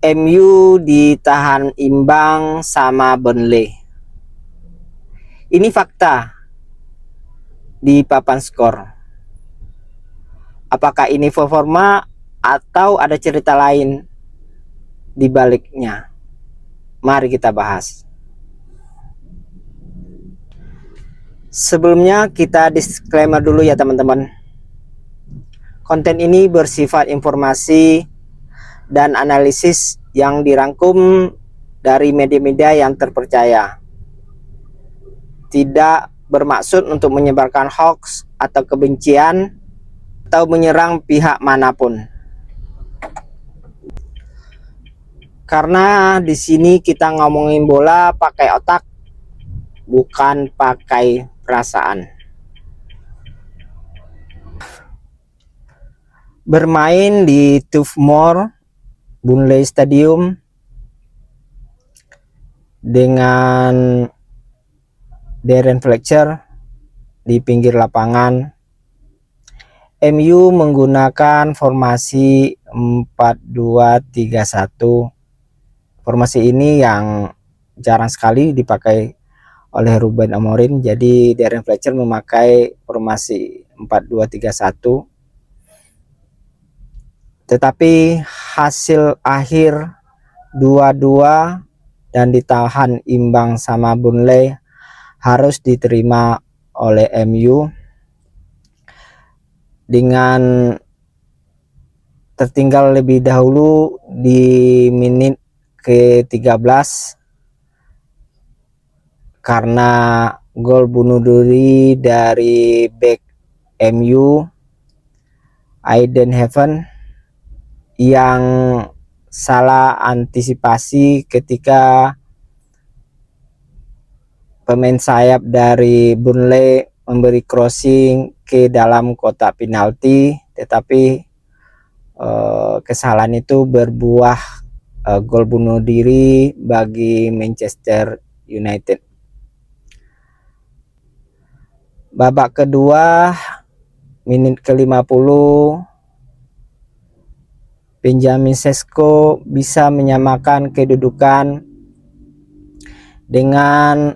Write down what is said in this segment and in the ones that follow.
MU ditahan imbang sama Burnley. Ini fakta di papan skor. Apakah ini performa atau ada cerita lain di baliknya? Mari kita bahas. Sebelumnya kita disclaimer dulu ya teman-teman. Konten ini bersifat informasi dan analisis yang dirangkum dari media-media yang terpercaya. Tidak bermaksud untuk menyebarkan hoax atau kebencian atau menyerang pihak manapun. Karena di sini kita ngomongin bola pakai otak, bukan pakai perasaan. Bermain di Turf Moor, Burnley Stadium, dengan Darren Fletcher di pinggir lapangan. MU menggunakan formasi 4-2-3-1. Formasi ini yang jarang sekali dipakai oleh Ruben Amorim. Jadi Darren Fletcher memakai formasi 4-2-3-1. Tetapi hasil akhir 2-2 dan ditahan imbang sama Burnley harus diterima oleh MU dengan tertinggal lebih dahulu di menit ke-13 karena gol bunuh diri dari bek MU Aiden Heaven yang salah antisipasi ketika pemain sayap dari Burnley memberi crossing ke dalam kotak penalti, tetapi kesalahan itu berbuah gol bunuh diri bagi Manchester United. Babak kedua menit ke-50, Benjamin Sesko bisa menyamakan kedudukan dengan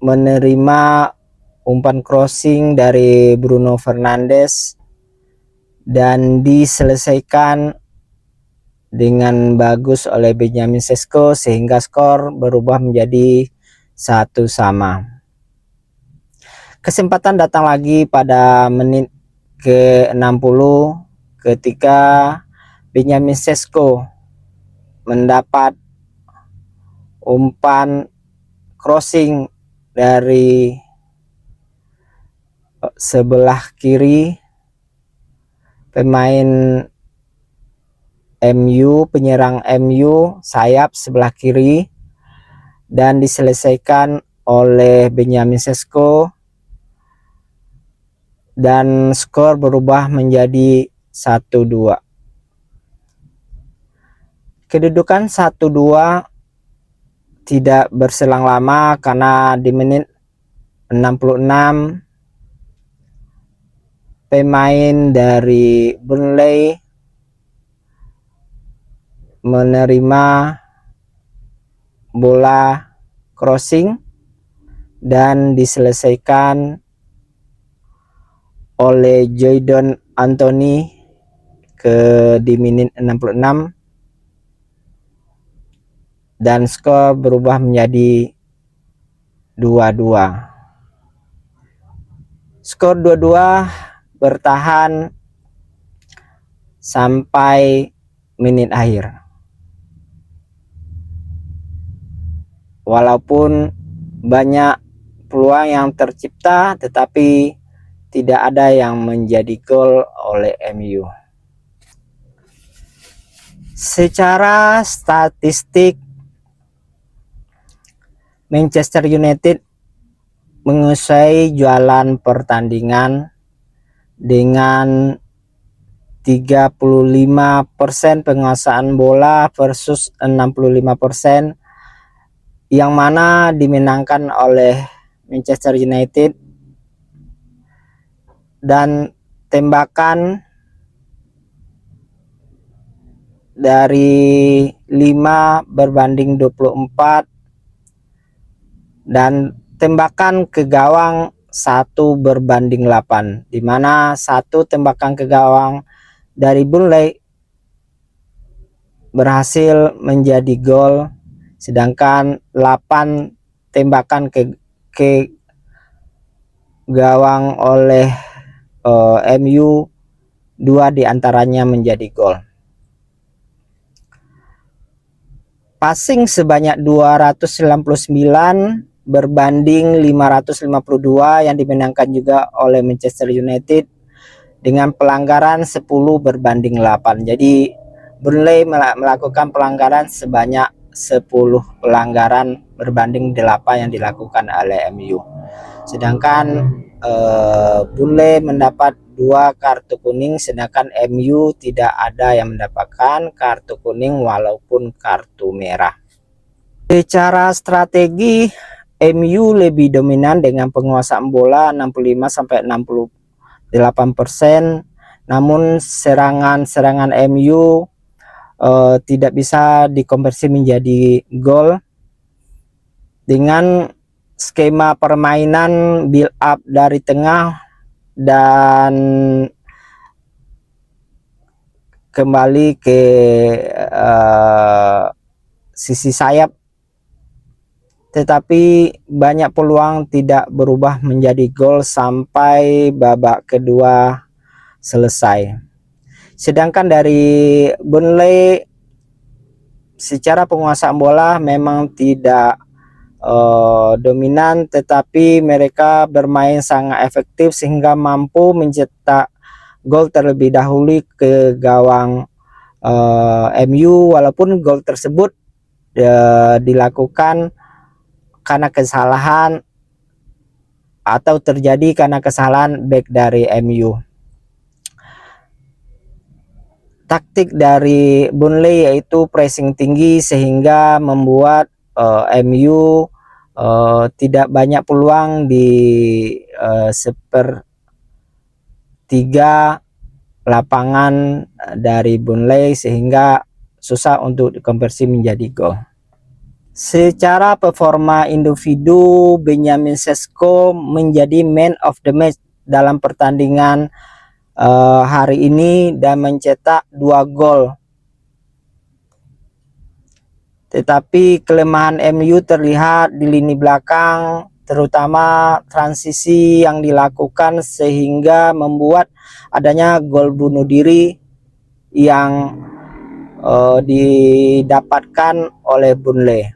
menerima umpan crossing dari Bruno Fernandes dan diselesaikan dengan bagus oleh Benjamin Sesko sehingga skor berubah menjadi 1-1. Kesempatan datang lagi pada menit ke-60 ketika Benjamin Sesko mendapat umpan crossing dari sebelah kiri pemain MU, penyerang MU sayap sebelah kiri, dan diselesaikan oleh Benjamin Sesko dan skor berubah menjadi 1-2. Kedudukan 1-2 tidak berselang lama karena di menit 66 pemain dari Burnley menerima bola crossing dan diselesaikan oleh Jadon Anthony di menit 66 dan skor berubah menjadi 2-2. Skor 2-2 bertahan sampai menit akhir. Walaupun banyak peluang yang tercipta, tetapi tidak ada yang menjadi gol oleh MU. Secara statistik, Manchester United menguasai jalan pertandingan dengan 35% penguasaan bola versus 65%, yang mana dimenangkan oleh Manchester United, dan tembakan dari 5 berbanding 24 dan tembakan ke gawang 1 berbanding 8, di mana 1 tembakan ke gawang dari Burnley berhasil menjadi gol, sedangkan 8 tembakan ke gawang oleh MU, 2 diantaranya menjadi gol. Passing sebanyak 299 berbanding 552 yang dimenangkan juga oleh Manchester United dengan pelanggaran 10 berbanding 8. Jadi Burnley melakukan pelanggaran sebanyak 10 pelanggaran berbanding 8 yang dilakukan oleh MU. Sedangkan Burnley mendapat 2 kartu kuning, sedangkan MU tidak ada yang mendapatkan kartu kuning walaupun kartu merah. Secara strategi, MU lebih dominan dengan penguasaan bola 65-68%, namun serangan MU tidak bisa dikonversi menjadi gol dengan skema permainan build up dari tengah dan kembali ke sisi sayap, tetapi banyak peluang tidak berubah menjadi gol sampai babak kedua selesai. Sedangkan dari Burnley secara penguasaan bola memang tidak dominan, tetapi mereka bermain sangat efektif sehingga mampu mencetak gol terlebih dahulu ke gawang MU, walaupun gol tersebut dilakukan karena kesalahan atau terjadi karena kesalahan back dari MU. Taktik dari Burnley yaitu pressing tinggi sehingga membuat MU tidak banyak peluang di sepertiga lapangan dari Burnley sehingga susah untuk dikonversi menjadi gol. Secara performa individu, Benjamin Sesko menjadi man of the match dalam pertandingan hari ini dan mencetak 2 gol. Tetapi kelemahan MU terlihat di lini belakang, terutama transisi yang dilakukan sehingga membuat adanya gol bunuh diri yang didapatkan oleh Burnley.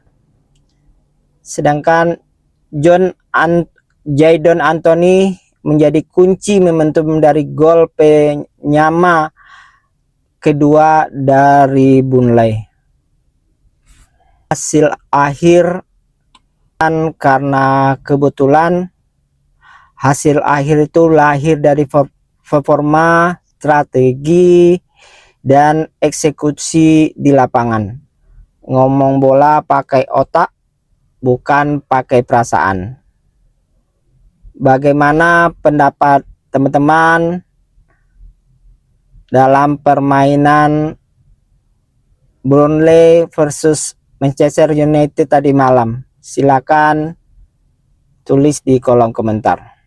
Sedangkan Jadon Anthony menjadi kunci momentum dari gol penyama kedua dari Burnley. Hasil akhir, dan karena kebetulan hasil akhir itu lahir dari performa, strategi, dan eksekusi di lapangan. Ngomong bola pakai otak, bukan pakai perasaan. Bagaimana pendapat teman-teman dalam permainan Burnley versus Manchester United tadi malam? Silakan tulis di kolom komentar.